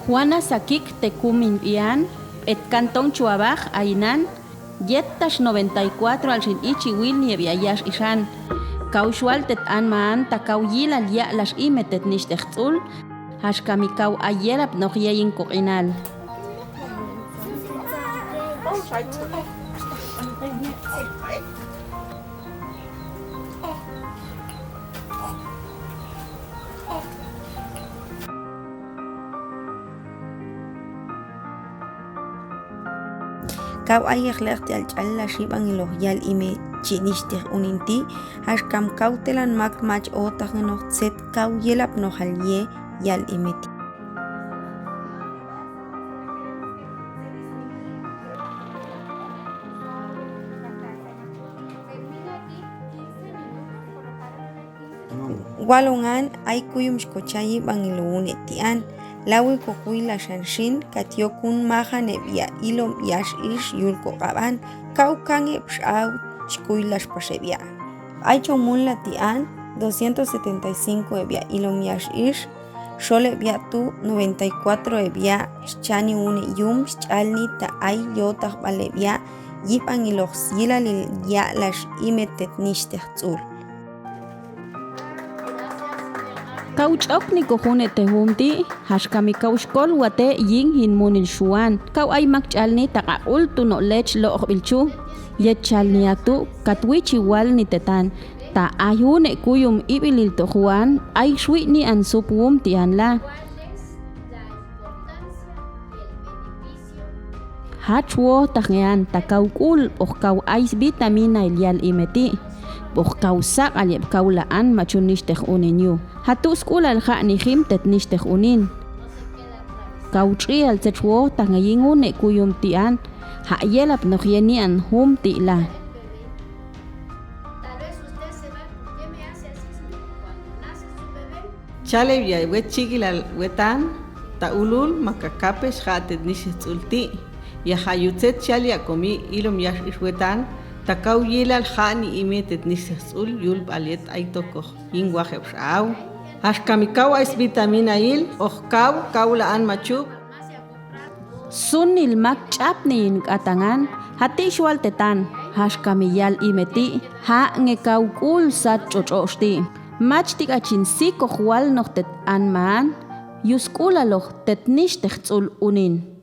Juana Sakik Tekumin Ian, et Cantón Chuabaj Ainan, Yettash 94 al Shin Ichi Wil Nieviayash Ishan, Kaushual tet Anmaan Takau Yila Lia Lash Imetet Nishtechul, Hashkamikau Ayerap Nohiein Korinal. Kau ayekhlekti al shiban ilohyal ime chinishtir uninti hashkam kautelan mak mach otagnoch set kau yelap nohalye yal imeti. Walungan ay kuyum shkochayi bangiluun etian. Lawi kokuy la shanshin katiokun maja nebia ilom yash ish yulko qaban kau kange pshau shkuy las pasebia. Ay chomun la tian 275 ebia ilom yash ish shole bia tu 94 ebia shchani une yum shchalni ta ay yotah balebia yipan iloxila lil ya las imetet nishtechul. Kauchokni kohune te humti, hashkami kaushkol wate yin hin munil shuan. Kau ay makchalni taka ultu no lech lo bilchu. Yetchalni atu katwichi wal ni tetan. Ta ayune kuyum ibilil to juan ay shwi ni an supum tian la. Hachwo takngean takaukul o kau ais vitamina ilial imeti. Kau sak alip kau laan machun nishtech uninyu. Hatu skula alha ni him tet nishtech unin. Kau tri al tetwo tangayingune kuyum tian. Ha yelap nohienian hum ti la. Chale via wet chigilal wetan ta ulul makakapes hatet nishet ulti. Ya hayutzet chale akomi ilom yash iswetan. Takau yilal hani imetet nisexul yulb aliet aitoko ingwaje pshau. Hashkamikau ais vitamina il ohkau kaulaan machub. Sunil mak chapni in katangan hati shwal tetan hashkamiyal imeti ha ngekau kul sat chochoshti. Machtik achin siko hual noch tet anman yuskula loch tet nishtechul unin.